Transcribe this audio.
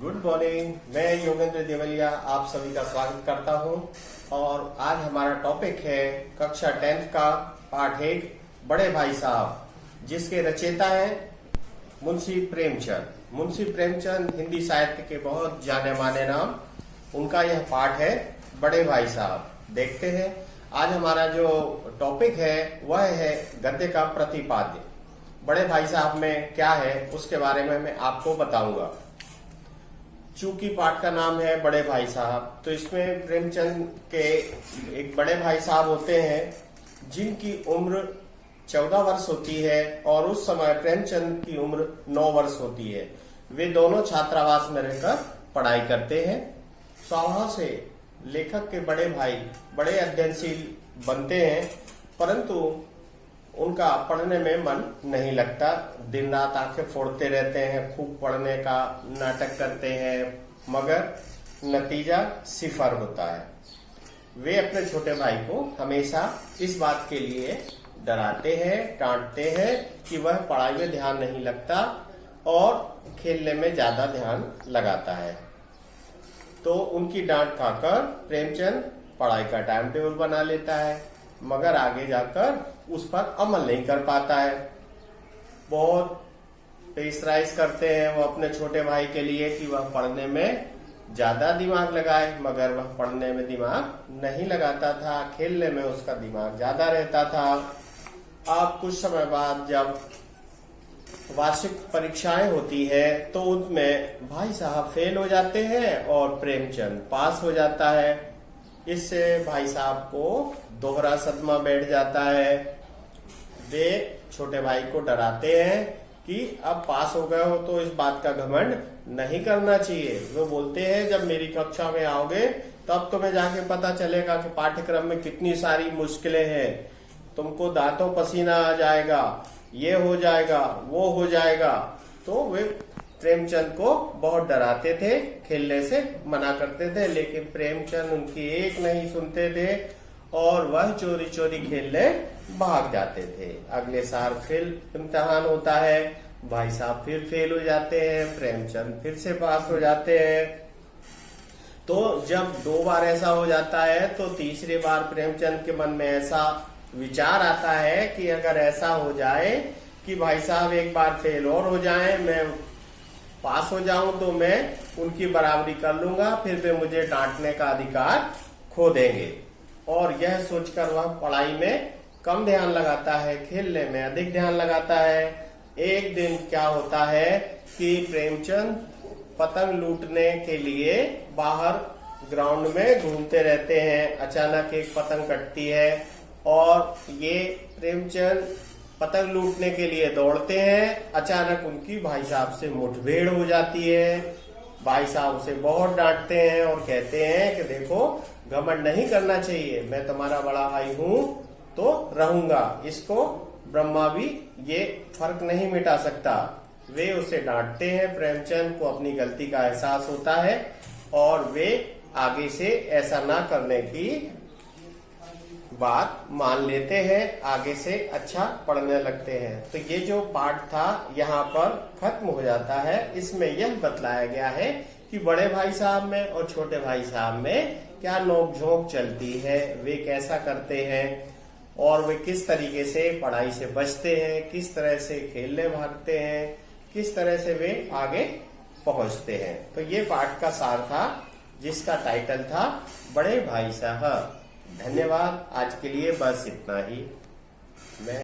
Good morning. मैं योगेंद्र देवलिया आप सभी का स्वागत करता हूं और आज हमारा टॉपिक है कक्षा 10th का पाठ 1 बड़े भाई साहब, जिसके रचयिता हैं मुंशी प्रेमचंद। मुंशी प्रेमचंद हिंदी साहित्य के बहुत जाने माने नाम। उनका यह पाठ है बड़े भाई साहब। देखते हैं आज हमारा जो टॉपिक है वह है गद्य का प्रतिपाद्य। बड़े भाई साहब में क्या है उसके बारे में मैं आपको बताऊंगा। चूंकि पाठ का नाम है बड़े भाई साहब, तो इसमें प्रेमचंद के एक बड़े भाई साहब होते हैं जिनकी उम्र 14 वर्ष होती है और उस समय प्रेमचंद की उम्र 9 वर्ष होती है। वे दोनों छात्रावास में रहकर पढ़ाई करते हैं। स्वभाव से लेखक के बड़े भाई बड़े अध्ययनशील बनते हैं, परंतु उनका पढ़ने में मन नहीं लगता। दिन रात आंखें फोड़ते रहते हैं, खूब पढ़ने का नाटक करते हैं, मगर नतीजा सिफर होता है। वे अपने छोटे भाई को हमेशा इस बात के लिए डराते हैं, डांटते हैं कि वह पढ़ाई में ध्यान नहीं लगता और खेलने में ज्यादा ध्यान लगाता है। तो उनकी डांट खाकर प्रेमचंद पढ़ाई का टाइम टेबल बना लेता है, मगर आगे जाकर उस पर अमल नहीं कर पाता है। बहुत प्रेशराइज करते हैं वो अपने छोटे भाई के लिए कि वह पढ़ने में ज्यादा दिमाग लगाए, मगर वह पढ़ने में दिमाग नहीं लगाता था। खेलने में उसका दिमाग ज्यादा रहता था। अब कुछ समय बाद जब वार्षिक परीक्षाएं होती है तो उसमें भाई साहब फेल हो जाते हैं और प्रेमचंद पास हो जाता है। इससे भाई साहब को दोहरा सदमा बैठ जाता है। वे छोटे भाई को डराते हैं कि अब पास हो गए हो तो इस बात का घमंड नहीं करना चाहिए। वो बोलते हैं जब मेरी कक्षा में आओगे तब तुम्हें जाके पता चलेगा कि पाठ्यक्रम में कितनी सारी मुश्किलें हैं। तुमको दांतों पसीना आ जाएगा, ये हो जाएगा, वो हो जाएगा। तो वे प्रेमचंद को बहुत डराते थे, खेलने से मना करते थे, लेकिन प्रेमचंद उनकी एक नहीं सुनते थे और वह चोरी चोरी खेलने भाग जाते थे। अगले साल फिर इम्तिहान होता है, भाई साहब फिर फेल हो जाते हैं, प्रेमचंद फिर से पास हो जाते हैं। तो जब 2 बार ऐसा हो जाता है तो तीसरी बार प्रेमचंद के मन में ऐसा विचार आता है कि अगर ऐसा हो जाए कि भाई साहब एक बार फेल और हो जाए, मैं पास हो जाऊं तो मैं उनकी बराबरी कर लूंगा, फिर वे मुझे डांटने का अधिकार खो देंगे। और यह सोचकर वह पढ़ाई में कम ध्यान लगाता है, खेलने में अधिक ध्यान लगाता है। एक दिन क्या होता है कि प्रेमचंद पतंग लूटने के लिए बाहर ग्राउंड में घूमते रहते हैं। अचानक एक पतंग कटती है और ये प्रेमचंद पतंग लूटने के लिए दौड़ते हैं। अचानक उनकी भाई साहब से मुठभेड़ हो जाती है। भाई साहब उसे बहुत डांटते हैं और कहते हैं कि देखो, घमंड नहीं करना चाहिए, मैं तुम्हारा बड़ा भाई हूं तो रहूंगा। इसको ब्रह्मा भी ये फर्क नहीं मिटा सकता। वे उसे डांटते हैं। प्रेमचंद को अपनी गलती का एहसास होता है और वे आगे से ऐसा ना करने की बात मान लेते हैं, आगे से अच्छा पढ़ने लगते हैं। तो ये जो पाठ था यहाँ पर खत्म हो जाता है। इसमें यह बतलाया गया है कि बड़े भाई साहब में और छोटे भाई साहब में क्या नोकझोंक चलती है, वे कैसा करते हैं और वे किस तरीके से पढ़ाई से बचते हैं, किस तरह से खेलने भागते हैं, किस तरह से वे आगे पहुंचते हैं। तो ये पाठ का सार था जिसका टाइटल था बड़े भाई साहब। धन्यवाद। आज के लिए बस इतना ही। मैं